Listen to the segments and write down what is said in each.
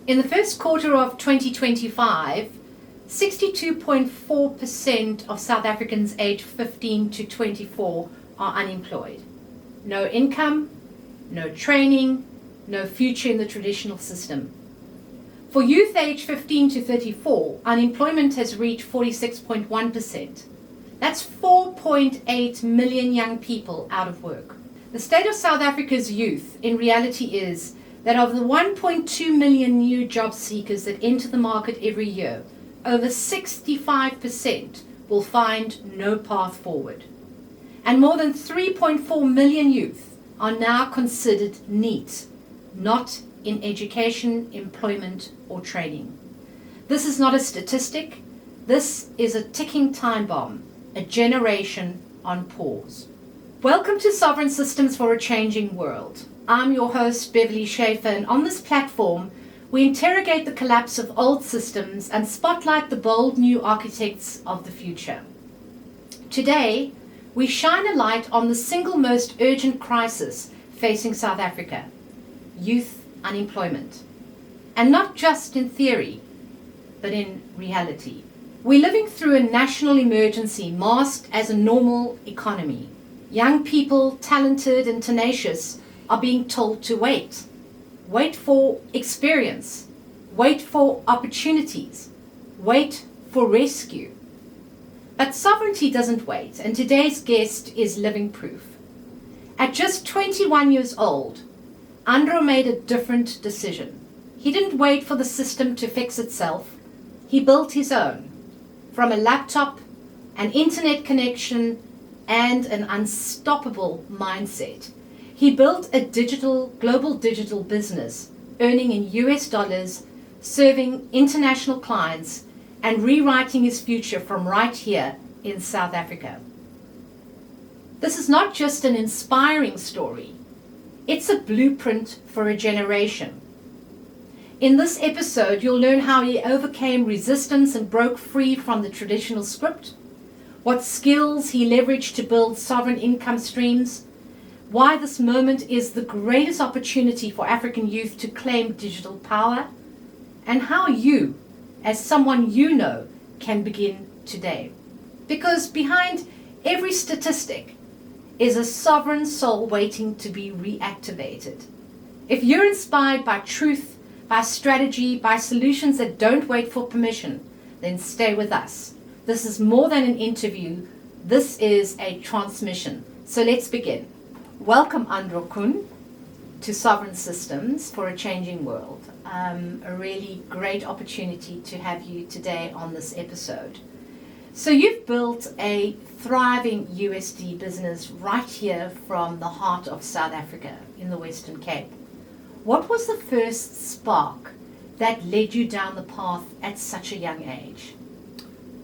In the first quarter of 2025, 62.4% of South Africans aged 15 to 24 are unemployed. No income, no training, no future in the traditional system. For youth aged 15 to 34, unemployment has reached 46.1%. That's 4.8 million young people out of work. The state of South Africa's youth in reality is that of the 1.2 million new job seekers that enter the market every year, over 65% will find no path forward. And more than 3.4 million youth are now considered NEET, not in education, employment, or training. This is not a statistic. This is a ticking time bomb, a generation on pause. Welcome to Sovereign Systems for a Changing World. I'm your host, Beverly Schaefer, and on this platform, we interrogate the collapse of old systems and spotlight the bold new architects of the future. Today, we shine a light on the single most urgent crisis facing South Africa, youth unemployment. And not just in theory, but in reality. We're living through a national emergency masked as a normal economy. Young people, talented and tenacious, are being told to wait. Wait for experience. Wait for opportunities. Wait for rescue. But sovereignty doesn't wait, and today's guest is living proof. At just 21 years old, Andro made a different decision. He didn't wait for the system to fix itself. He built his own. From a laptop, an internet connection, and an unstoppable mindset. He built a global digital business, earning in US dollars, serving international clients, and rewriting his future from right here in South Africa. This is not just an inspiring story. It's a blueprint for a generation. In this episode, you'll learn how he overcame resistance and broke free from the traditional script, what skills he leveraged to build sovereign income streams, why this moment is the greatest opportunity for African youth to claim digital power, and how you, as someone you know, can begin today. Because behind every statistic is a sovereign soul waiting to be reactivated. If you're inspired by truth, by strategy, by solutions that don't wait for permission, then stay with us. This is more than an interview. This is a transmission. So let's begin. Welcome, Andro, Koen, to Sovereign Systems for a Changing World. A really great opportunity to have you today on this episode. So you've built a thriving USD business right here from the heart of South Africa in the Western Cape. What was the first spark that led you down the path at such a young age?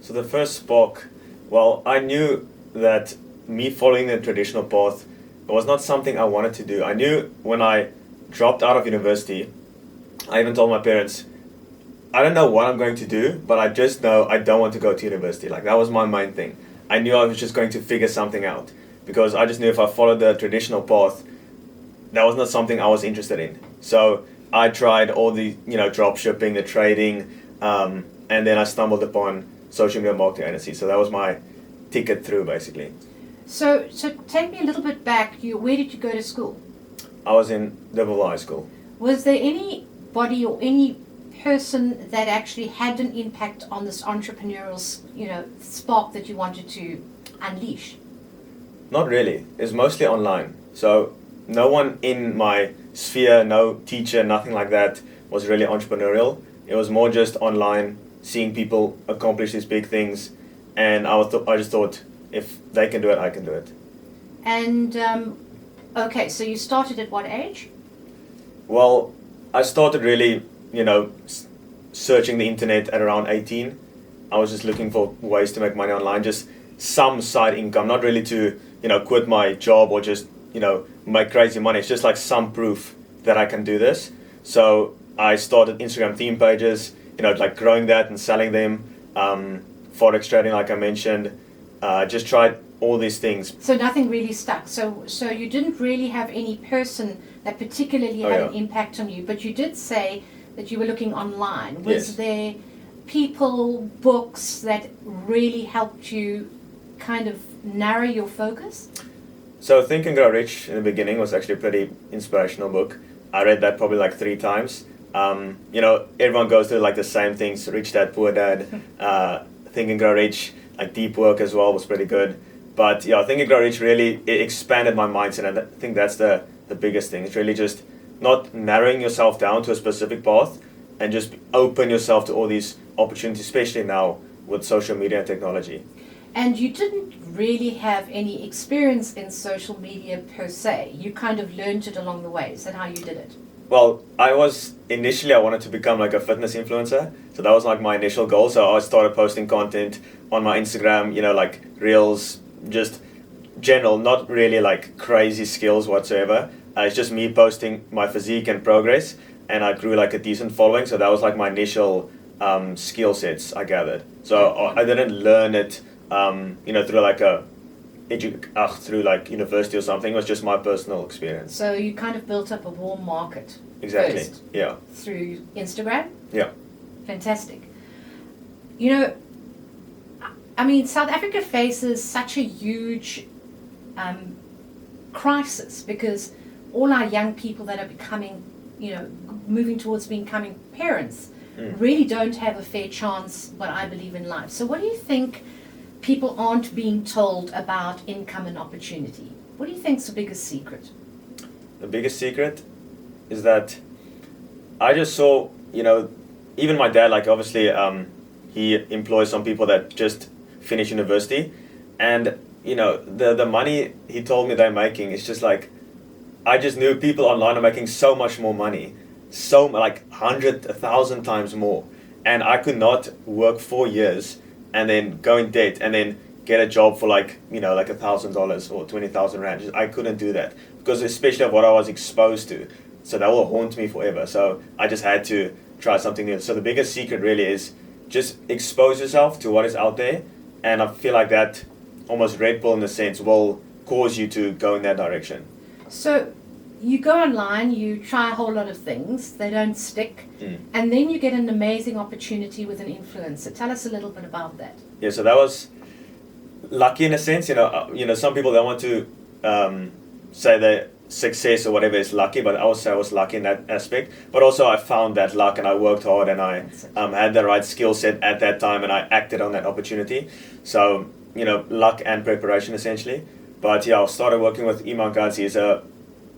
So the first spark, well, I knew that me following the traditional path was not something I wanted to do. I knew when I dropped out of university, I even told my parents, I don't know what I'm going to do, but I just know I don't want to go to university. Like, that was my main thing. I knew I was just going to figure something out because I just knew if I followed the traditional path, that was not something I was interested in. So I tried all the, drop shipping, the trading, and then I stumbled upon social media marketing agency. So that was my ticket through, basically. So take me a little bit back. Where did you go to school? I was in Double High School. Was there anybody or any person that actually had an impact on this entrepreneurial, spark that you wanted to unleash? Not really. It's mostly online. So no one in my sphere, no teacher, nothing like that was really entrepreneurial. It was more just online, seeing people accomplish these big things, and I just thought, if they can do it, I can do it. And, okay, so you started at what age? Well, I started really, searching the internet at around 18. I was just looking for ways to make money online, just some side income, not really to, quit my job or just, make crazy money. It's just like some proof that I can do this. So I started Instagram theme pages, like growing that and selling them, forex trading, like I mentioned. Just tried all these things. So nothing really stuck. So you didn't really have any person that particularly had an impact on you, but you did say that you were looking online. Yes. Was there people, books that really helped you kind of narrow your focus? So Think and Grow Rich in the beginning was actually a pretty inspirational book. I read that probably like 3 times. Everyone goes through like the same things, Rich Dad, Poor Dad, Think and Grow Rich, like Deep Work as well was pretty good. But yeah, Think and Grow Rich really it expanded my mindset, and I think that's the biggest thing. It's really just not narrowing yourself down to a specific path and just open yourself to all these opportunities, especially now with social media and technology. And you didn't really have any experience in social media per se. You kind of learned it along the way. Is that how you did it? Well, I wanted to become like a fitness influencer. So that was like my initial goal. So I started posting content on my Instagram, like reels, just general, not really like crazy skills whatsoever. It's just me posting my physique and progress, and I grew like a decent following. So that was like my initial skill sets I gathered. So I didn't learn it, through like through like university or something. It was just my personal experience. So you kind of built up a warm market. Exactly. First, yeah. Through Instagram. Yeah. Fantastic. South Africa faces such a huge crisis because all our young people that are becoming, moving towards becoming parents really don't have a fair chance, what I believe, in life. So what do you think people aren't being told about income and opportunity? What do you think's the biggest secret? The biggest secret is that I just saw, even my dad, like obviously he employs some people that just finish university, and the money he told me they're making is just like, I just knew people online are making so much more money, so like 100, 1,000 times more, and I could not work 4 years and then go in debt and then get a job for like $1,000 or 20,000 rand. I couldn't do that because especially of what I was exposed to, so that will haunt me forever. So I just had to try something new. So the biggest secret really is just expose yourself to what is out there, and I feel like that almost Red Bull in a sense will cause you to go in that direction. So you go online, you try a whole lot of things, they don't stick, and then you get an amazing opportunity with an influencer. Tell us a little bit about that. Yeah, so that was lucky in a sense. Some people don't want to say that success or whatever is lucky, but I would say I was lucky in that aspect. But also I found that luck, and I worked hard, and I had the right skill set at that time, and I acted on that opportunity. So, luck and preparation essentially. But yeah, I started working with Iman Gadzi. He's a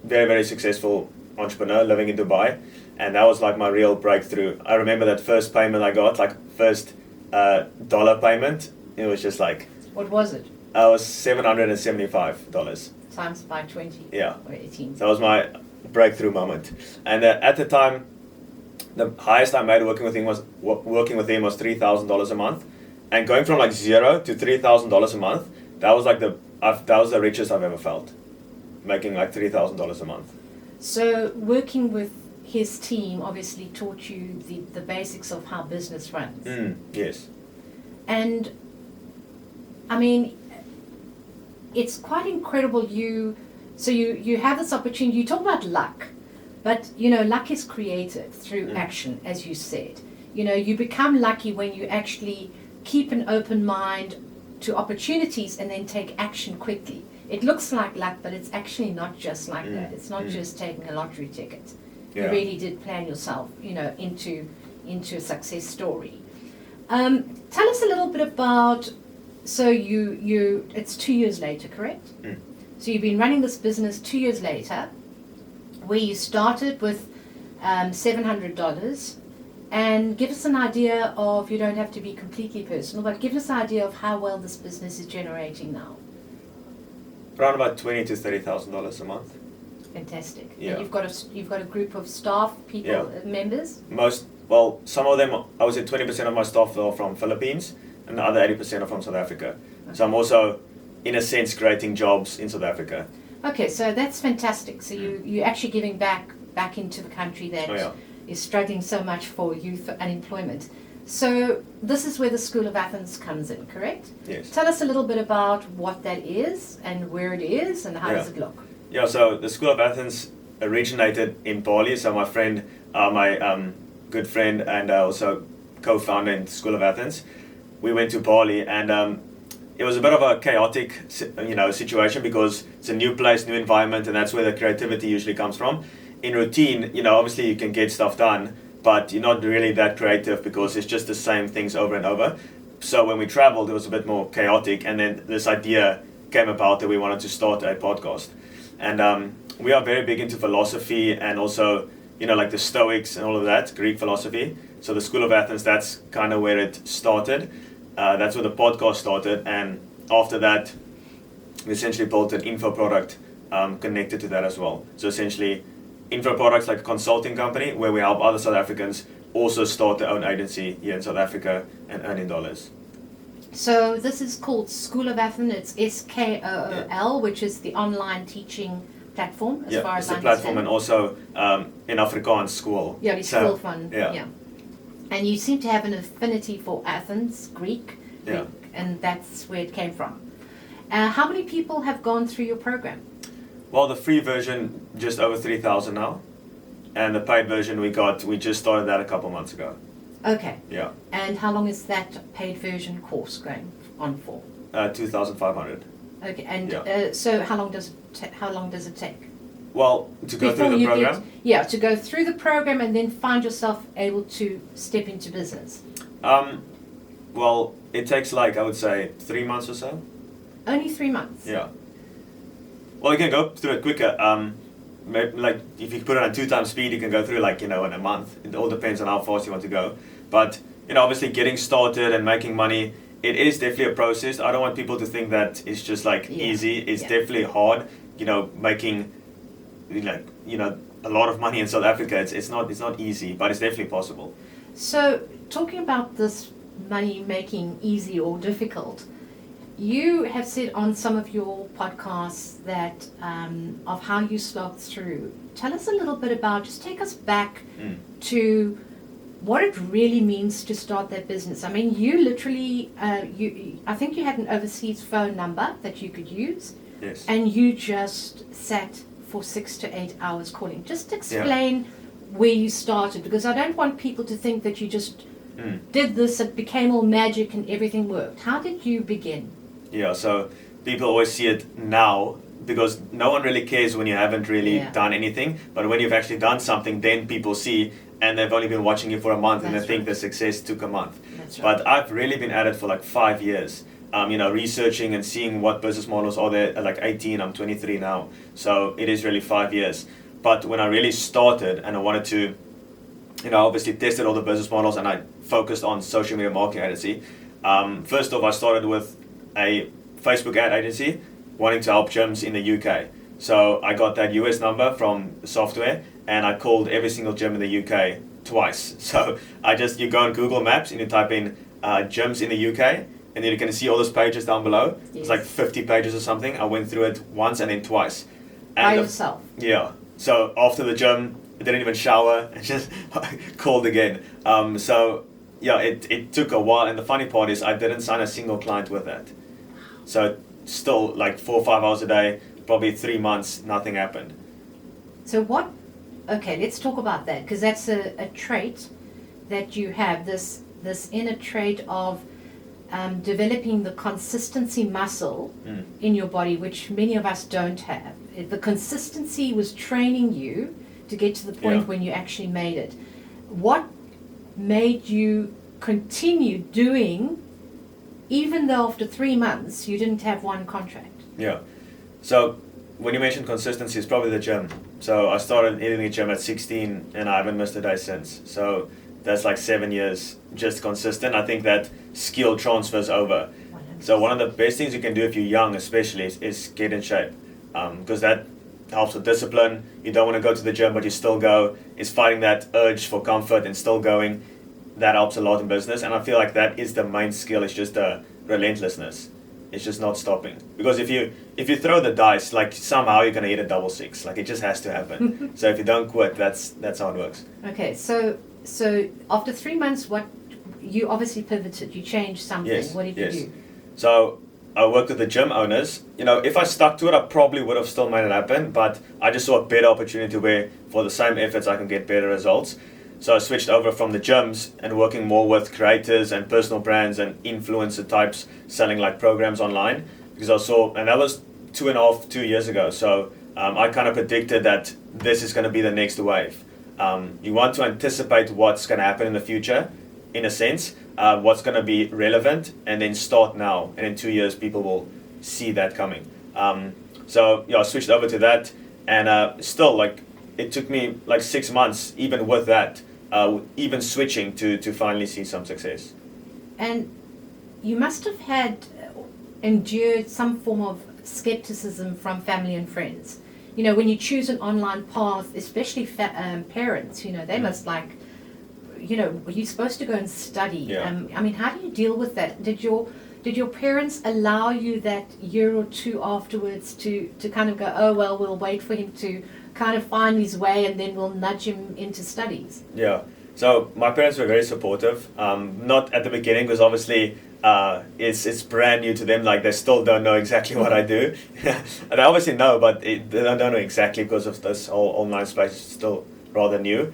very, very successful entrepreneur living in Dubai, and that was like my real breakthrough. I remember that first payment I got, like first dollar payment, it was just like... What was it? It was $775. Times by 20 yeah. or 18. So that was my breakthrough moment. And at the time, the highest I made working with him was $3,000 a month. And going from like zero to $3,000 a month, that was like that was the richest I've ever felt, making like $3,000 a month. So working with his team obviously taught you the basics of how business runs. Yes. And I mean, it's quite incredible. You have this opportunity. You talk about luck, but luck is created through action, as you said. You become lucky when you actually keep an open mind to opportunities and then take action quickly. It looks like luck, but it's actually not just like that. It's not just taking a lottery ticket. Yeah. You really did plan yourself, into a success story. Tell us a little bit about. So it's 2 years later, correct? So you've been running this business 2 years later, where you started with $700, and give us an idea of, you don't have to be completely personal, but give us an idea of how well this business is generating now. Around about $20,000 to $30,000 a month. Fantastic. Yeah. And you've got a group of staff, people, members? Some of them, I would say 20% of my staff are from Philippines, and the other 80% are from South Africa. Okay. So I'm also, in a sense, creating jobs in South Africa. Okay, so that's fantastic. So you're actually giving back into the country that is struggling so much for youth unemployment. So this is where the School of Athens comes in, correct? Yes. Tell us a little bit about what that is and where it is and how does it look? Yeah, so the School of Athens originated in Bali. So my friend, my good friend and also co-founder in School of Athens. We went to Bali, and it was a bit of a chaotic, situation, because it's a new place, new environment, and that's where the creativity usually comes from. In routine, obviously you can get stuff done, but you're not really that creative because it's just the same things over and over. So when we traveled, it was a bit more chaotic, and then this idea came about that we wanted to start a podcast. And we are very big into philosophy, and also, like the Stoics and all of that, Greek philosophy. So the School of Athens, that's kind of where it started. That's where the podcast started, and after that, we essentially built an info product connected to that as well. So essentially, info products like a consulting company where we help other South Africans also start their own agency here in South Africa and earn in dollars. So this is called School of Athens. It's SKOOL, which is the online teaching platform, as far as I understand. Yeah, it's a platform, and also in Afrikaans school. Yeah, the school fund. Yeah. And you seem to have an affinity for Athens, Greek, Yeah. and that's where it came from. How many people have gone through your program? Well, the free version, just over 3,000 now. And the paid version we just started that a couple months ago. Okay. Yeah. And how long is that paid version course going on for? 2,500. Okay. And so how long does it take? Well, to go through the program? To go through the program and then find yourself able to step into business. Well, it takes I would say 3 months or so. Only 3 months? Yeah. Well, you can go through it quicker. Maybe, if you put it on 2 times speed, you can go through in a month. It all depends on how fast you want to go. But obviously getting started and making money, it is definitely a process. I don't want people to think that it's just easy. It's definitely hard. Making a lot of money in South Africa. It's not easy, but it's definitely possible. So talking about this money making easy or difficult, you have said on some of your podcasts that of how you slog through. Tell us a little bit about, just take us back to what it really means to start that business. I mean, you literally, I think you had an overseas phone number that you could use. Yes. And you just sat for 6 to 8 hours calling. Just explain where you started, because I don't want people to think that you just did this, it became all magic and everything worked. How did you begin? Yeah, so people always see it now because no one really cares when you haven't really done anything. But when you've actually done something, then people see, and they've only been watching you for a month, and they think the success took a month. That's right. But I've really been at it for 5 years, researching and seeing what business models are there at 18. I'm 23 now, so it is really 5 years. But when I really started and I wanted to, obviously tested all the business models, and I focused on social media marketing agency. First off, I started with a Facebook ad agency wanting to help gyms in the UK. So I got that US number from the software, and I called every single gym in the UK twice. So you go on Google Maps and you type in gyms in the UK, and then you can see all those pages down below. Yes. It's 50 pages or something. I went through it once and then twice. And By yourself? Yeah. So after the gym, I didn't even shower, and just called again. It took a while, and the funny part is I didn't sign a single client with that. So still 4 or 5 hours a day, probably 3 months, nothing happened. So okay, let's talk about that, because that's a trait that you have, this inner trait of developing the consistency muscle in your body, which many of us don't have. The consistency was training you to get to the point when you actually made it. What made you continue doing, even though after 3 months you didn't have one contract? Yeah. So when you mentioned consistency, it's probably the gym. So I started hitting the gym at 16, and I haven't missed a day since. So that's 7 years just consistent. I think that skill transfers over. 100%. So one of the best things you can do if you're young, especially, is get in shape, because that helps with discipline. You don't want to go to the gym, but you still go. It's fighting that urge for comfort and still going. That helps a lot in business, and I feel like that is the main skill. It's just the relentlessness. It's just not stopping. Because if you throw the dice, somehow you're gonna hit a double six. It just has to happen. So if you don't quit, that's how it works. Okay, so after 3 months, you obviously pivoted. You changed something. Yes, What did you do? So I worked with the gym owners. If I stuck to it, I probably would have still made it happen. But I just saw a better opportunity where, for the same efforts, I can get better results. So I switched over from the gyms and working more with creators and personal brands and influencer types selling like programs online, because I saw, and that was 2 years ago. So I kind of predicted that this is going to be the next wave. You want to anticipate what's going to happen in the future, in a sense, what's going to be relevant, and then start now. And in 2 years, people will see that coming. So yeah, I switched over to that, and still, like, it took me like 6 months, even with that, even switching to finally see some success. And you must have had endured some form of skepticism from family and friends. You know, when you choose an online path, especially parents, you know, they must like, you know, you're supposed to go and study. Yeah. I mean, how do you deal with that? Did your parents allow you that year or two afterwards to kind of go, oh, well, we'll wait for him to kind of find his way and then we'll nudge him into studies? Yeah. So my parents were very supportive. Not at the beginning, because obviously it's brand new to them. Like, they still don't know exactly what I do. And I obviously know, but they don't know exactly, because of this whole online space is still rather new.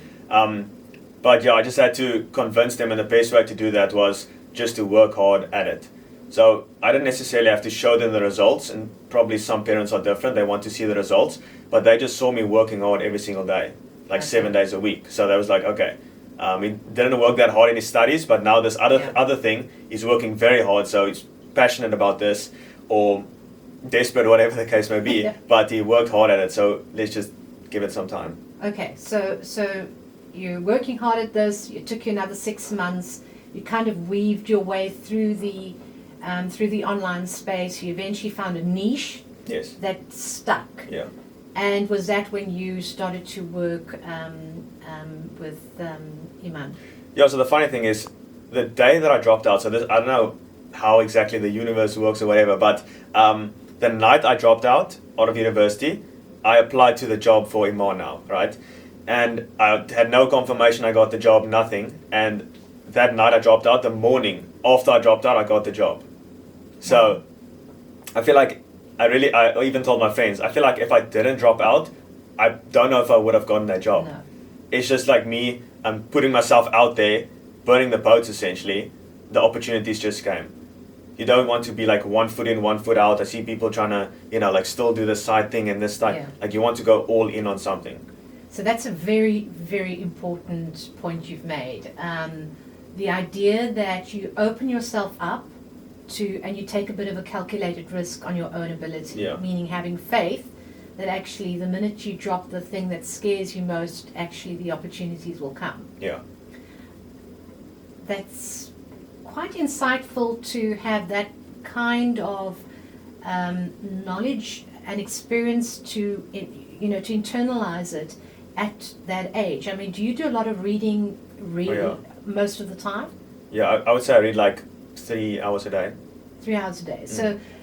But yeah, I just had to convince them, and the best way to do that was just to work hard at it. So I didn't necessarily have to show them the results, and probably some parents are different. They want to see the results, but they just saw me working hard every single day, like 7 days a week. So they was like, okay, he didn't work that hard in his studies, but now this other thing, he's working very hard, so he's passionate about this, or desperate, whatever the case may be, but he worked hard at it, so let's just give it some time. Okay, so you're working hard at this, it took you another 6 months, you kind of weaved your way through the online space, you eventually found a niche that stuck. Yeah. And was that when you started to work with Iman? Yeah, so the funny thing is, the day that I dropped out, so this, I don't know how exactly the universe works or whatever, but the night I dropped out of university, I applied to the job for Iman now, right? And I had no confirmation I got the job, nothing. And that night I dropped out, the morning after I dropped out, I got the job. So I feel like I even told my friends, I feel like if I didn't drop out, I don't know if I would have gotten that job. No. It's just like me, I'm putting myself out there, burning the boats essentially. The opportunities just came. You don't want to be like 1 foot in, 1 foot out. I see people trying to, you know, like still do this side thing and this side. Yeah. Like, you want to go all in on something. So that's a very, very important point you've made. The idea that you open yourself up to, and you take a bit of a calculated risk on your own ability, meaning having faith that actually the minute you drop the thing that scares you most, actually the opportunities will come. Yeah. That's quite insightful to have that kind of knowledge and experience to internalize it at that age. I mean, do you do a lot of reading most of the time? Yeah, I would say I read like 3 hours a day. 3 hours a day.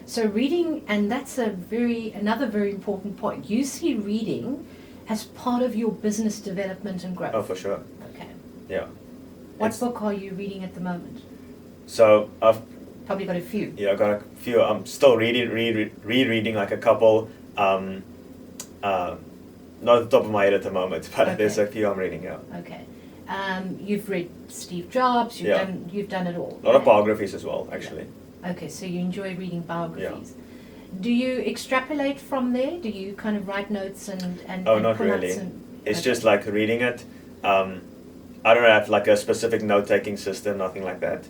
So reading, and that's another very important point. You see reading as part of your business development and growth. Oh, for sure. Okay. Yeah. What book are you reading at the moment? So I've probably got a few. Yeah, I've got a few. I'm still rereading like a couple. Not at the top of my head at the moment, but there's a few I'm reading. Yeah. Okay. You've read Steve Jobs. You've done it all. A lot of biographies as well, actually. Okay, so you enjoy reading biographies. Yeah. Do you extrapolate from there? Do you kind of write notes and not really. It's just like reading it. I don't have like a specific note-taking system, nothing like that.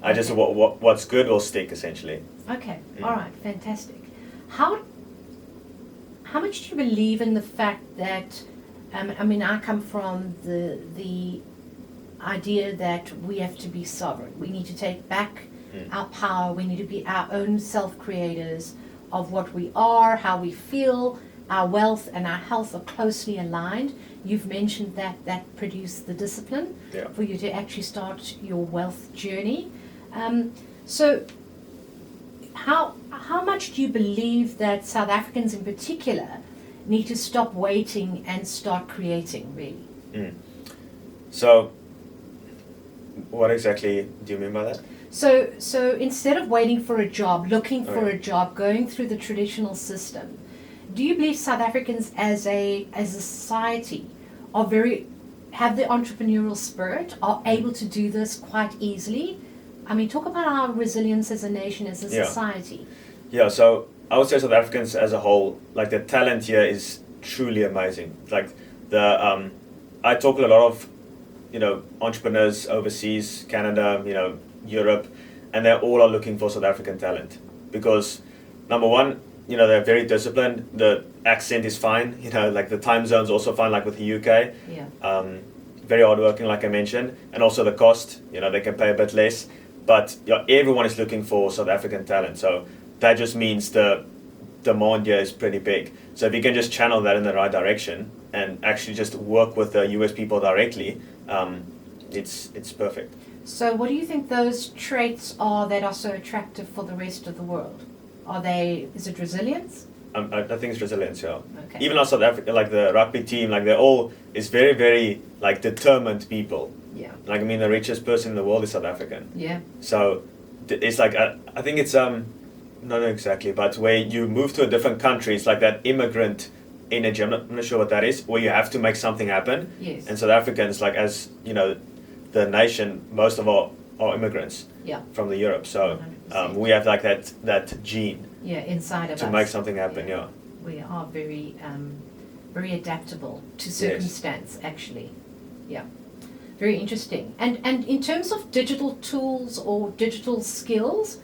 I just what's good will stick, essentially. Okay. All right. Fantastic. How much do you believe in the fact that I mean, I come from the idea that we have to be sovereign. We need to take back our power. We need to be our own self-creators of what we are, how we feel. Our wealth and our health are closely aligned. You've mentioned that produced the discipline for you to actually start your wealth journey. So how much do you believe that South Africans in particular need to stop waiting and start creating, really? So what exactly do you mean by that? So instead of waiting for a job, looking for a job, going through the traditional system, do you believe South Africans as a society are very have the entrepreneurial spirit, are able to do this quite easily. I mean, talk about our resilience as a nation, as a society. Yeah, so I would say South Africans as a whole, like the talent here is truly amazing. Like I talk to a lot of, entrepreneurs overseas, Canada, Europe, and they all are looking for South African talent because number one, they're very disciplined. The accent is fine. Like the time zone's also fine, like with the UK. Yeah. Very hardworking, like I mentioned, and also the cost. They can pay a bit less, but everyone is looking for South African talent. So that just means the demand here is pretty big. So if you can just channel that in the right direction and actually just work with the US people directly, it's perfect. So what do you think those traits are that are so attractive for the rest of the world? Is it resilience? I think it's resilience, yeah. Okay. Even our South Africa, like the rugby team, like it's very, very like determined people. Yeah. Like, I mean, the richest person in the world is South African. Yeah. So it's like, I think it's, not exactly, but where you move to a different country, it's like that immigrant energy. I'm not sure what that is, where you have to make something happen. Yes. And South Africans, like as, the nation, most of our immigrants from the Europe. So we have like that gene inside of us to make something happen. Yeah. We are very very adaptable to circumstance. Actually, yeah, very interesting. And in terms of digital tools or digital skills,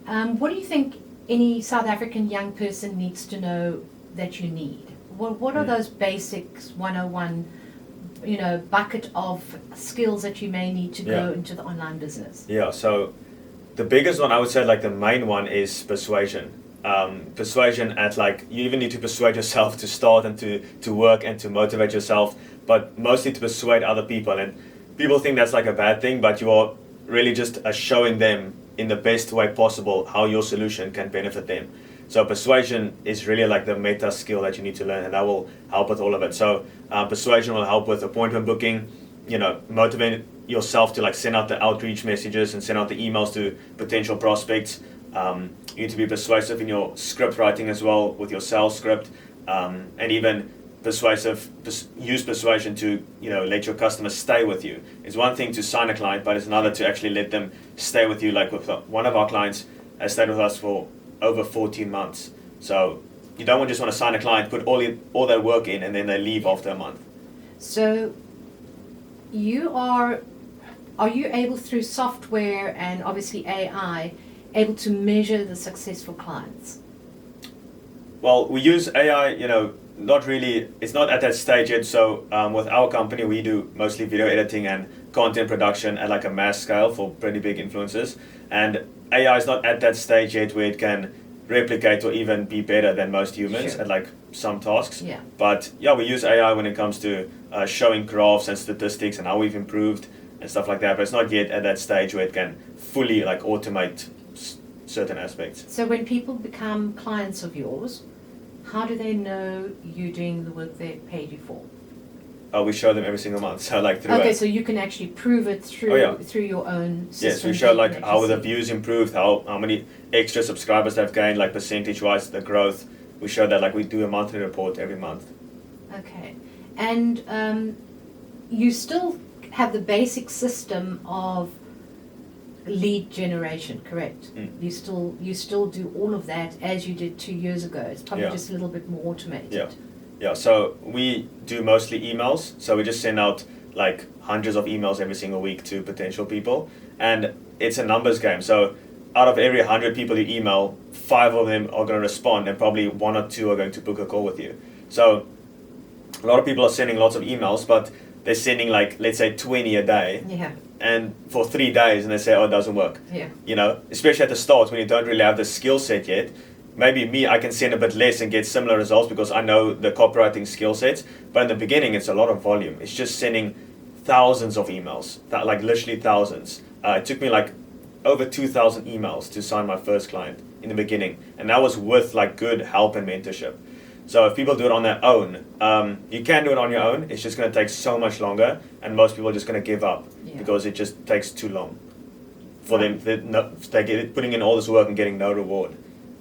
what do you think any South African young person needs to know that you need? What are those basics 101? Bucket of skills that you may need to go into the online business? Yeah, so the biggest one, I would say, like the main one is persuasion. Persuasion at like, you even need to persuade yourself to start and to work and to motivate yourself, but mostly to persuade other people. And people think that's like a bad thing, but you are really just showing them in the best way possible how your solution can benefit them. So persuasion is really like the meta skill that you need to learn, and that will help with all of it. So persuasion will help with appointment booking, motivate yourself to like send out the outreach messages and send out the emails to potential prospects. You need to be persuasive in your script writing as well with your sales script, and even use persuasion to let your customers stay with you. It's one thing to sign a client, but it's another to actually let them stay with you. Like with one of our clients has stayed with us for over 14 months. So you don't just want to sign a client, put all their work in, and then they leave after a month. So are you able, through software and obviously AI, able to measure the successful clients? Well, we use AI, not really, it's not at that stage yet. So with our company, we do mostly video editing and content production at like a mass scale for pretty big influencers. And AI is not at that stage yet where it can replicate or even be better than most humans at like some tasks. Yeah. But we use AI when it comes to showing graphs and statistics and how we've improved and stuff like that. But it's not yet at that stage where it can fully like automate certain aspects. So when people become clients of yours, how do they know you're doing the work they paid you for? We show them every single month. So like through. Okay, so you can actually prove it through your own system. Yes, we show like how the views improved, how many extra subscribers they've gained, like percentage-wise, the growth. We show that, like we do a monthly report every month. Okay, and you still have the basic system of lead generation, correct? Mm. You still do all of that as you did 2 years ago. It's probably just a little bit more automated. Yeah, so we do mostly emails. So we just send out like hundreds of emails every single week to potential people. And it's a numbers game. So out of every 100 people you email, 5 of them are going to respond and probably 1 or 2 are going to book a call with you. So a lot of people are sending lots of emails, but they're sending like, let's say 20 a day. Yeah. And for 3 days and they say, oh, it doesn't work. Yeah. Especially at the start when you don't really have the skill set yet. Maybe I can send a bit less and get similar results because I know the copywriting skill sets. But in the beginning, it's a lot of volume. It's just sending thousands of emails, like literally thousands. It took me like over 2,000 emails to sign my first client in the beginning. And that was with like good help and mentorship. So if people do it on their own, you can do it on your own. It's just going to take so much longer. And most people are just going to give up because it just takes too long for them. They're putting in all this work and getting no reward.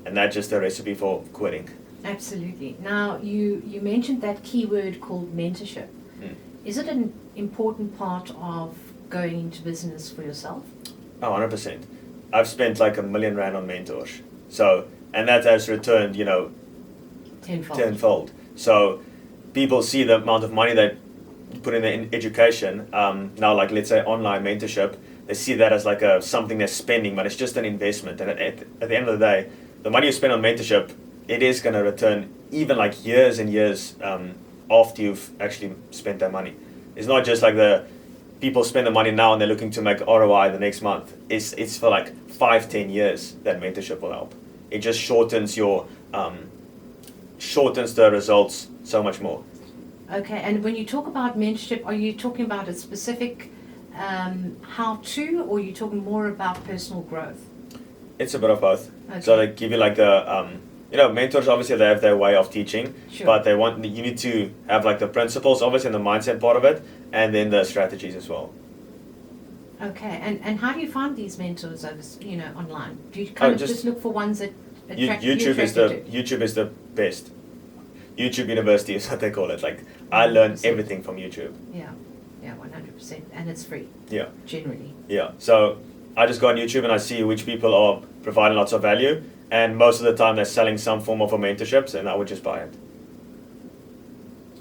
And that's just a recipe for quitting. Absolutely. Now, you mentioned that keyword called mentorship. Mm. Is it an important part of going into business for yourself? Oh, 100%. I've spent like R1 million on mentors. So, and that has returned, tenfold. So people see the amount of money they put in their education. Now, like let's say online mentorship, they see that as like something they're spending, but it's just an investment. And at the end of the day, the money you spend on mentorship, it is going to return even like years and years after you've actually spent that money. It's not just like the people spend the money now and they're looking to make ROI the next month. It's for like 5-10 years that mentorship will help. It just shortens the results so much more. Okay, and when you talk about mentorship, are you talking about a specific how-to, or are you talking more about personal growth? It's a bit of both. Okay. So they give you like mentors, obviously they have their way of teaching, Sure. but you need to have like the principles, obviously, and the mindset part of it, and then the strategies as well. Okay, and how do you find these mentors over, online? Do you kind of just look for ones that attract YouTube is the best. YouTube University is what they call it. Like I learn everything from YouTube. Yeah, 100%, and it's free. Yeah. Generally. Yeah. So I just go on YouTube and I see which people are providing lots of value, and most of the time they're selling some form of a mentorship, and I would just buy it.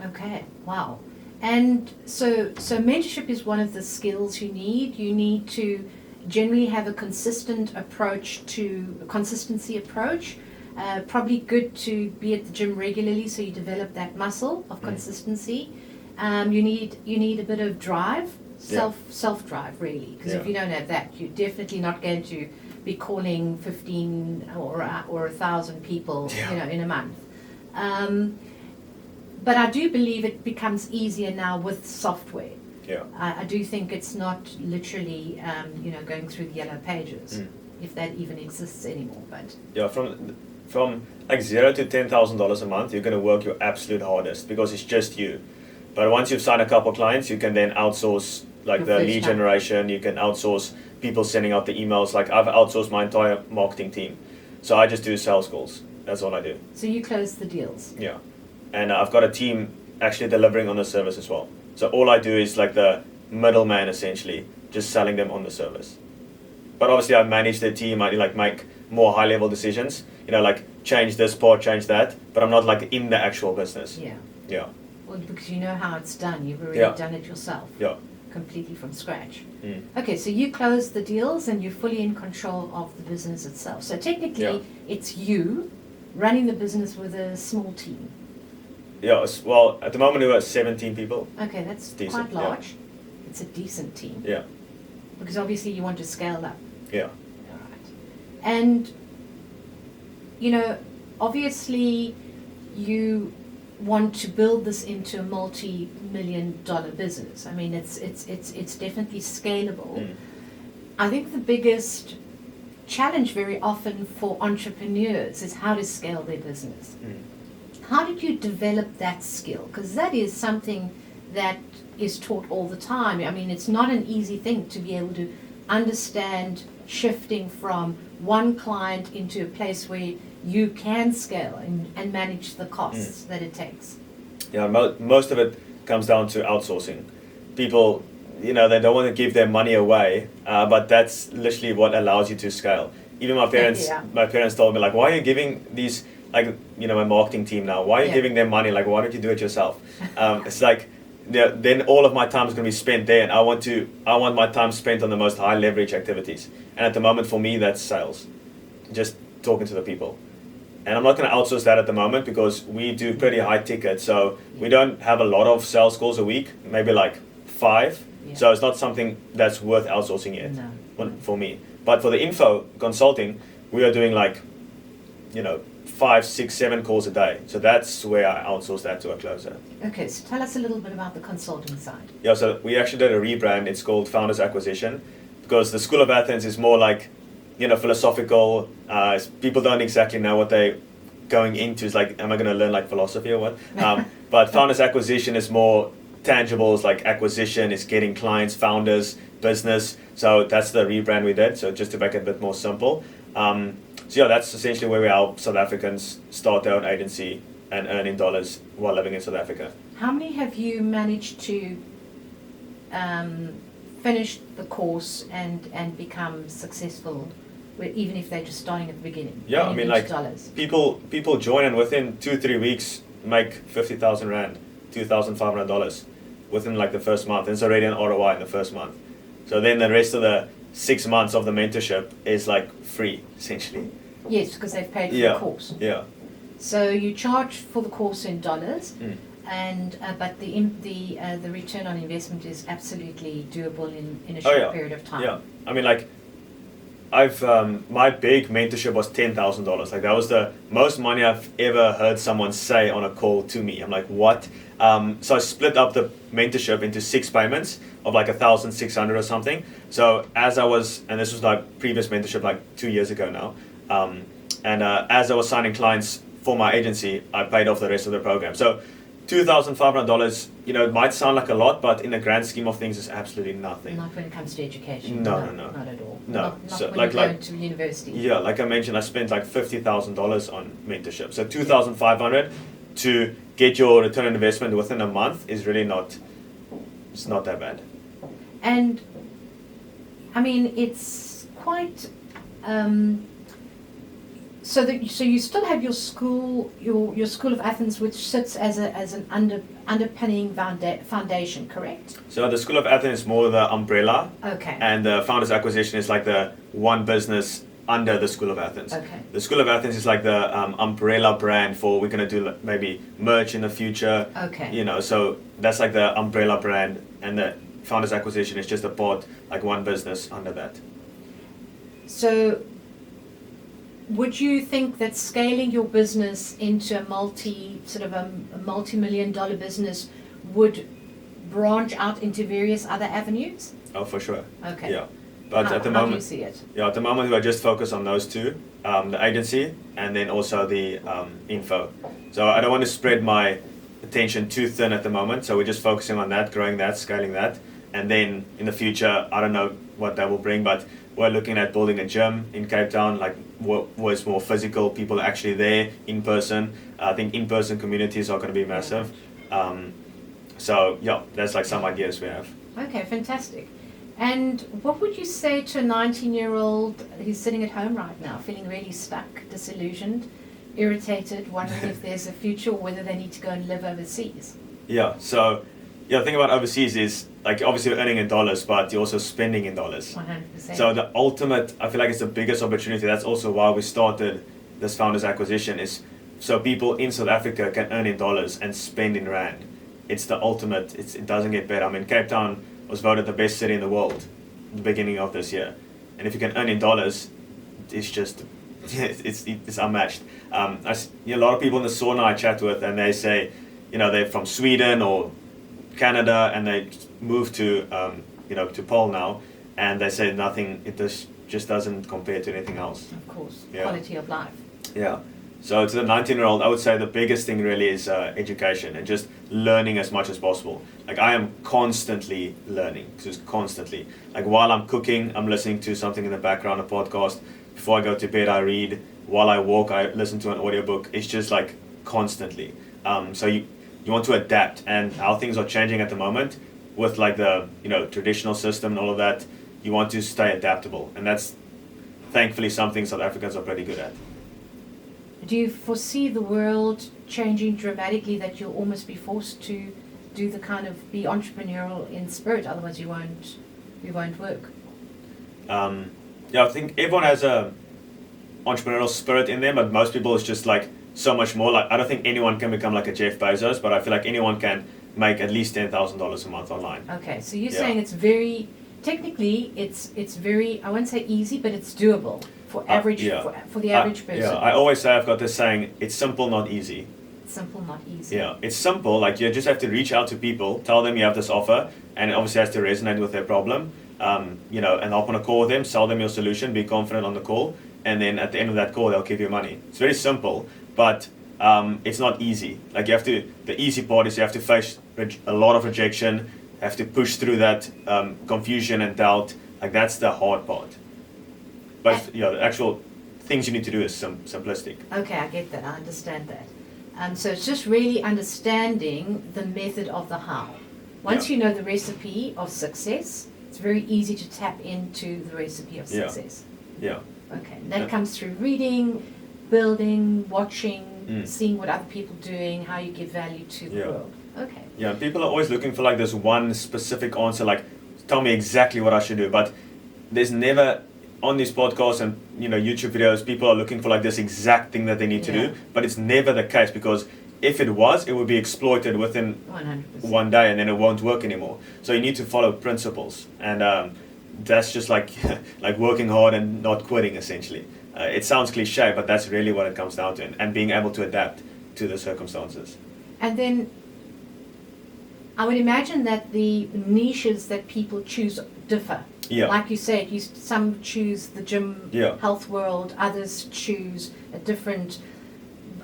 Okay. Wow. And so mentorship is one of the skills you need. You need to generally have a consistency approach. Probably good to be at the gym regularly so you develop that muscle of consistency. You need a bit of drive, self drive really, because if you don't have that, you're definitely not going to be calling 15 or 1,000 people in a month. But I do believe it becomes easier now with software. Yeah. I do think it's not literally going through the yellow pages, if that even exists anymore. But yeah, from like $0 to $10,000 a month, you're going to work your absolute hardest because it's just you. But once you've signed a couple clients, you can then outsource like the lead generation. You can outsource people sending out the emails. Like I've outsourced my entire marketing team, so I just do sales calls. That's all I do. So you close the deals. Yeah, and I've got a team actually delivering on the service as well. So all I do is like the middleman essentially, just selling them on the service. But obviously I manage the team. I like make more high level decisions. Like change this part, change that. But I'm not like in the actual business. Yeah. Yeah. Well, because you know how it's done. You've already done it yourself. Yeah. Completely from scratch. Okay, so you close the deals and you're fully in control of the business itself. So technically, it's you running the business with a small team. Yeah, well, at the moment we're 17 people. Okay, that's decent, quite large. Yeah. It's a decent team. Yeah. Because obviously you want to scale up. Yeah. All right. And, obviously you want to build this into a multi-million-dollar business. I mean, it's definitely scalable. I think the biggest challenge very often for entrepreneurs is how to scale their business. How did you develop that skill? Because that is something that is taught all the time. I mean, it's not an easy thing to be able to understand shifting from one client into a place where you can scale and manage the costs that it takes. Yeah, most of it comes down to outsourcing. People, they don't want to give their money away, but that's literally what allows you to scale. Even my parents told me, like, why are you giving these, like, my marketing team now, why are you giving them money? Like, why don't you do it yourself? It's like, then all of my time is going to be spent there, and I want my time spent on the most high leverage activities. And at the moment, for me, that's sales, just talking to the people. And I'm not going to outsource that at the moment because we do pretty high ticket, so we don't have a lot of sales calls a week, maybe like 5. Yeah. So it's not something that's worth outsourcing yet for me. But for the info consulting, we are doing like, 5, 6, 7 calls a day. So that's where I outsource that to a closer. Okay, so tell us a little bit about the consulting side. Yeah, so we actually did a rebrand. It's called Founders Acquisition because the School of Athens is more like, philosophical. People don't exactly know what they're going into. It's like, am I going to learn like philosophy or what? But Founders Acquisition is more tangible. It's like acquisition, it's getting clients, founders, business. So that's the rebrand we did. So just to make it a bit more simple. So that's essentially where we help South Africans start their own agency and earn in dollars while living in South Africa. How many have you managed to finish the course and become successful, even if they're just starting at the beginning? Yeah, I mean, like dollars. people join and within 2-3 weeks make 50,000 rand, $2,500 within like the first month. And it's already an ROI in the first month. So then the rest of the 6 months of the mentorship is like free, essentially. Yes, because they've paid for the course. Yeah. So you charge for the course in dollars, Mm. and but the return on investment is absolutely doable in a short period of time. Yeah, I mean, like, I've my big mentorship was $10,000. Like, that was the most money I've ever heard someone say on a call to me. I'm like, what? So I split up the mentorship into 6 payments of like 1,600 or something. So as I was, and this was my previous mentorship like 2 years ago now, as I was signing clients for my agency, I paid off the rest of the program. So $2,500, it might sound like a lot, but in the grand scheme of things, it's absolutely nothing. Not when it comes to education. No. Not at all. No. Not So, when like, you go to university. Yeah, like I mentioned, I spent like $50,000 on mentorship. So $2,500 to get your return on investment within a month is really it's not that bad. And I mean, it's quite. So you still have your school, your School of Athens, which sits as an underpinning foundation, correct? So the School of Athens is more the umbrella. Okay. And the Founders Acquisition is like the one business under the School of Athens. Okay. The School of Athens is like the umbrella brand for we're going to do maybe merch in the future. Okay. So that's like the umbrella brand, and the Founders Acquisition is just a part, like one business under that. So would you think that scaling your business into a multi-million-dollar business would branch out into various other avenues? Oh, for sure. Okay. Yeah. But at the how moment, do you see it? Yeah, at the moment I just focus on those two, the agency and then also the info. So I don't want to spread my attention too thin at the moment. So we're just focusing on that, growing that, scaling that, and then in the future, I don't know what that will bring, but we're looking at building a gym in Cape Town, like where it's more physical, people are actually there in person. I think in-person communities are going to be massive. So yeah, that's like some ideas we have. Okay, fantastic. And what would you say to a 19-year-old who's sitting at home right now, feeling really stuck, disillusioned, irritated, wondering if there's a future or whether they need to go and live overseas? Yeah, so the thing about overseas is, like, obviously you're earning in dollars, but you're also spending in dollars. 100%. So the ultimate, I feel like it's the biggest opportunity. That's also why we started this Founders Acquisition, is so people in South Africa can earn in dollars and spend in rand. It's the ultimate. It doesn't get better. I mean, Cape Town was voted the best city in the world at the beginning of this year. And if you can earn in dollars, it's just, it's unmatched. I see a lot of people in the sauna I chat with, and they say, they're from Sweden or Canada, and they moved to to Paul now, and they say nothing. It just doesn't compare to anything else. Of course, Yeah. quality of life. Yeah. So to the 19-year-old, I would say the biggest thing really is education and just learning as much as possible. Like, I am constantly learning, just constantly. Like, while I'm cooking, I'm listening to something in the background, a podcast. Before I go to bed, I read. While I walk, I listen to an audiobook. It's just like constantly. So you want to adapt, and how things are changing at the moment with like the traditional system and all of that. You want to stay adaptable, and that's thankfully something South Africans are pretty good at. Do you foresee the world changing dramatically, that you'll almost be forced to be entrepreneurial in spirit, otherwise you won't work? I think everyone has a entrepreneurial spirit in them, but most people it's just like so much more. Like, I don't think anyone can become like a Jeff Bezos, but I feel like anyone can make at least $10,000 a month online. Okay, so you're saying it's very, technically it's very, I won't say easy, but it's doable for average for the average person. Yeah, I always say, I've got this saying, it's simple, not easy. Simple, not easy. Yeah, it's simple. Like, you just have to reach out to people, tell them you have this offer, and it obviously has to resonate with their problem. And hop on a call with them, sell them your solution, be confident on the call, and then at the end of that call, they'll give you money. It's very simple, but it's not easy. Like, the easy part is you have to face a lot of rejection, have to push through that confusion and doubt. Like, that's the hard part. But the actual things you need to do is simplistic. Okay, I get that. I understand that. So it's just really understanding the method of the how. Once you know the recipe of success, it's very easy to tap into the recipe of success. Yeah. Okay, and that comes through reading, building, watching, seeing what other people are doing, how you give value to the world. Okay. Yeah, people are always looking for like this one specific answer, like tell me exactly what I should do. But there's never, on these podcasts and YouTube videos, people are looking for like this exact thing that they need to do. But it's never the case, because if it was, it would be exploited within 100%. one day, and then it won't work anymore. So you need to follow principles, and that's just like like working hard and not quitting, essentially. It sounds cliche, but that's really what it comes down to, and being able to adapt to the circumstances. And then I would imagine that the niches that people choose differ. Yeah. Like you said, some choose the gym, health world, others choose a different,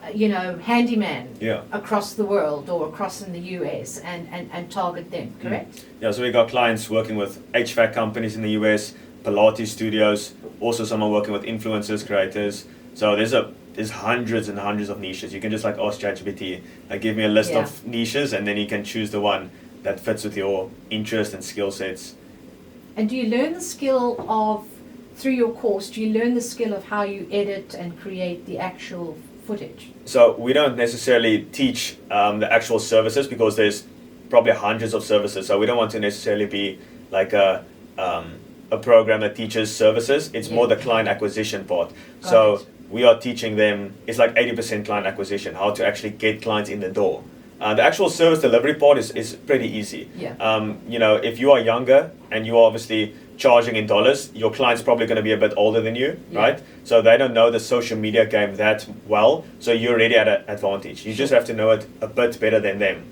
handyman across the world or across in the US and target them, correct? Yeah, so we got clients working with HVAC companies in the US, Pilates studios, also some are working with influencers, creators. So there's hundreds and hundreds of niches. You can just like ask ChatGPT, give me a list of niches, and then you can choose the one that fits with your interest and skill sets. And do you learn the skill of, through your course, do you learn the skill of how you edit and create the actual footage? So we don't necessarily teach the actual services, because there's probably hundreds of services. So we don't want to necessarily be like a program that teaches services. It's more the client acquisition part. So we are teaching them, it's like 80% client acquisition, how to actually get clients in the door. The actual service delivery part is pretty easy. If you are younger and you are obviously charging in dollars, your client's probably going to be a bit older than you, right? So they don't know the social media game that well, so you're already at an advantage. You just have to know it a bit better than them.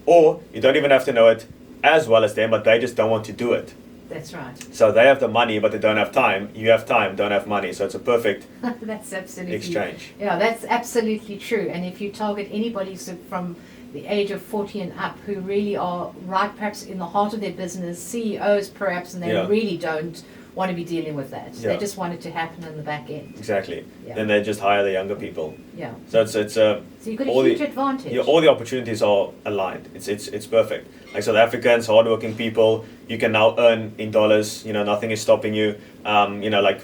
Or you don't even have to know it as well as them, but they just don't want to do it. That's right. So they have the money, but they don't have time. You have time, don't have money. So it's a perfect that's absolutely exchange. Yeah, that's absolutely true. And if you target anybody from the age of 40 and up who really are right perhaps in the heart of their business, CEOs perhaps, and they really don't want to be dealing with that. They just want it to happen in the back end. Exactly. Then they just hire the younger people. Yeah. So so you've got a huge advantage. Yeah, all the opportunities are aligned. It's perfect. Like South Africans, hardworking people, you can now earn in dollars. Nothing is stopping you. Like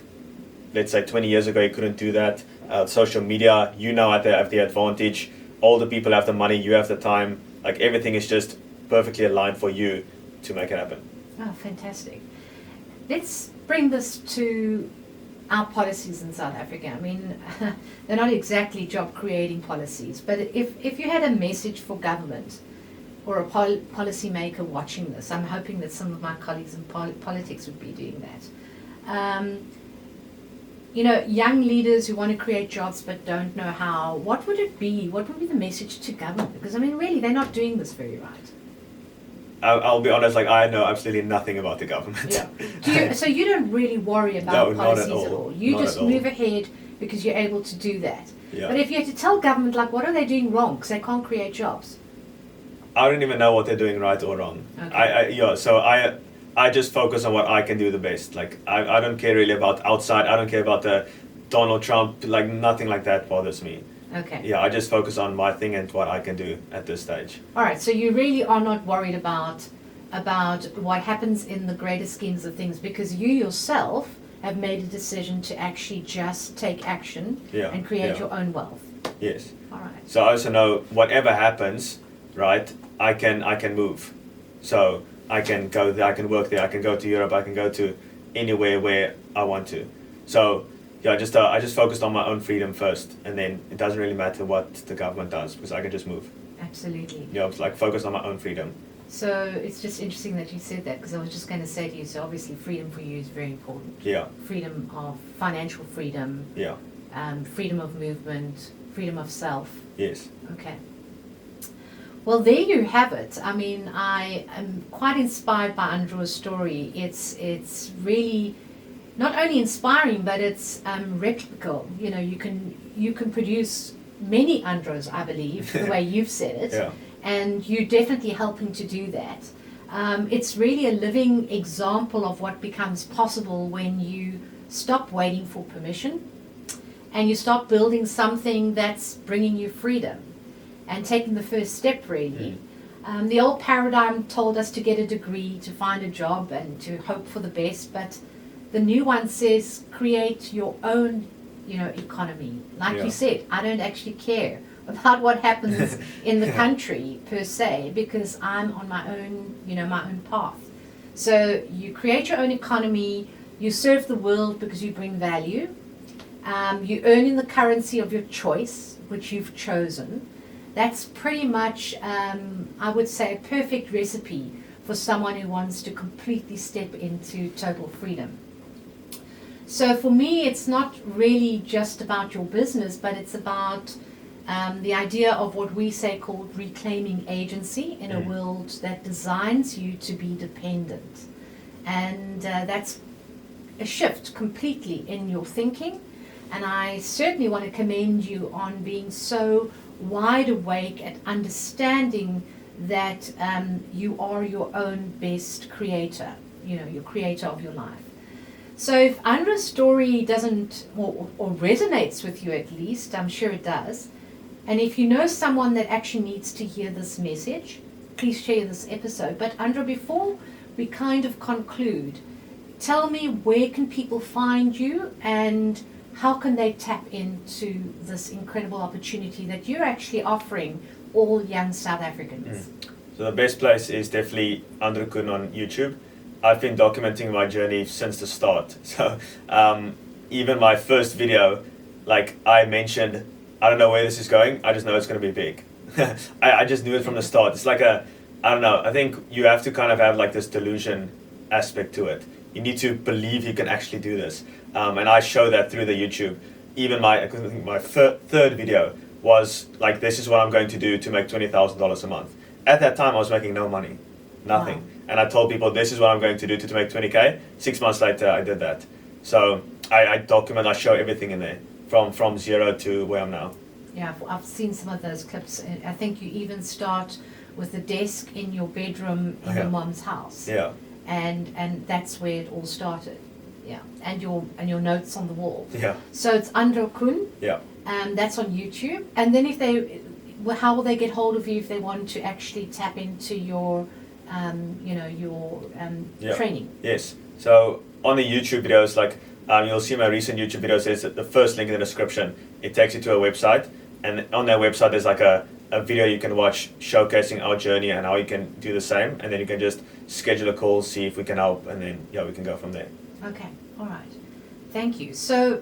let's say 20 years ago you couldn't do that. Social media, you now have the advantage. All the people have the money, you have the time. Like everything is just perfectly aligned for you to make it happen. Oh, fantastic. Let's bring this to our policies in South Africa. I mean, they're not exactly job creating policies, but if you had a message for government or a policy maker watching this, I'm hoping that some of my colleagues in politics would be doing that. Young leaders who want to create jobs but don't know how, what would it be? What would be the message to government? Because, really, they're not doing this very right. I'll be honest, I know absolutely nothing about the government. Yeah. So you don't really worry about policies not at all. You just move ahead because you're able to do that. Yeah. But if you had to tell government, what are they doing wrong? Because they can't create jobs. I don't even know what they're doing right or wrong. Okay. I just focus on what I can do the best. I don't care really about outside. I don't care about the Donald Trump. Nothing like that bothers me. Okay. Yeah, I just focus on my thing and what I can do at this stage. All right. So you really are not worried about what happens in the greater schemes of things, because you yourself have made a decision to actually just take action and create your own wealth. Yes. All right. So I also know whatever happens, right? I can move. So I can go there, I can work there, I can go to Europe, I can go to anywhere where I want to. So I just focused on my own freedom first, and then it doesn't really matter what the government does, because I can just move. Absolutely. Yeah, it's focused on my own freedom. So it's just interesting that you said that, because I was just going to say to you, so obviously freedom for you is very important. Yeah. Freedom of financial freedom. Yeah. Freedom of movement, freedom of self. Yes. Okay. Well, there you have it. I am quite inspired by Andro's story. It's really not only inspiring, but it's replicable. You can produce many Andros, I believe, the way you've said it. Yeah. And you're definitely helping to do that. It's really a living example of what becomes possible when you stop waiting for permission and you start building something that's bringing you freedom and taking the first step, really. The old paradigm told us to get a degree, to find a job, and to hope for the best, but the new one says create your own, economy. Like Yeah. you said, I don't actually care about what happens in the country per se, because I'm on my own, my own path. So you create your own economy, you serve the world because you bring value, you earn in the currency of your choice, which you've chosen. That's pretty much, I would say, a perfect recipe for someone who wants to completely step into total freedom. So for me, it's not really just about your business, but it's about the idea of what we say called reclaiming agency in a world that designs you to be dependent. And that's a shift completely in your thinking. And I certainly want to commend you on being so wide awake at understanding that you are your own best creator, your creator of your life. So if Andro's story doesn't, or resonates with you at least, I'm sure it does, and if you know someone that actually needs to hear this message, please share this episode. But Andro, before we kind of conclude, tell me, where can people find you and how can they tap into this incredible opportunity that you're actually offering all young South Africans? So the best place is definitely Andro Koen on YouTube. I've been documenting my journey since the start. So even my first video, like I mentioned, I don't know where this is going, I just know it's going to be big. I just knew it from the start. It's like I don't know, I think you have to kind of have like this delusion aspect to it. You need to believe you can actually do this. And I show that through the YouTube. Even my third video was like, this is what I'm going to do to make $20,000 a month. At that time, I was making no money, nothing. Wow. And I told people, this is what I'm going to do to make 20K. 6 months later, I did that. So I document, I show everything in there, from zero to where I'm now. Yeah, I've seen some of those clips. I think you even start with a desk in your bedroom in your mom's house. Yeah. And that's where it all started. Yeah, and your notes on the wall. Yeah. So it's Andro Koen. Yeah. That's on YouTube. And then how will they get hold of you if they want to actually tap into your, training? Yes. So on the YouTube videos, like you'll see my recent YouTube videos. There's the first link in the description. It takes you to a website, and on that website there's like a video you can watch showcasing our journey and how you can do the same, and then you can just schedule a call, see if we can help, and then we can go from there. Okay, all right. Thank you. So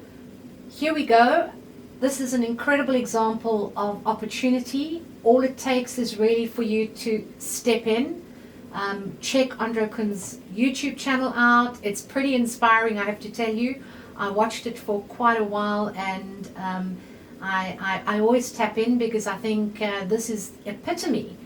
here we go. This is an incredible example of opportunity. All it takes is really for you to step in. Check Andro Koen's YouTube channel out. It's pretty inspiring, I have to tell you. I watched it for quite a while, and I always tap in because I think this is epitome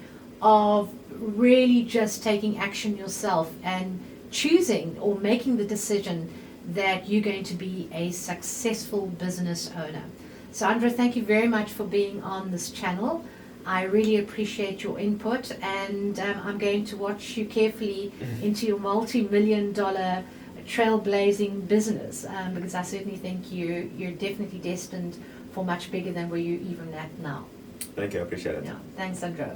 of really just taking action yourself and choosing or making the decision that you're going to be a successful business owner. So Andro, thank you very much for being on this channel. I really appreciate your input, and I'm going to watch you carefully into your multi-million-dollar trailblazing business, because I certainly think you're definitely destined for much bigger than where you're even at now. Thank you, I appreciate it. Yeah, thanks Andro.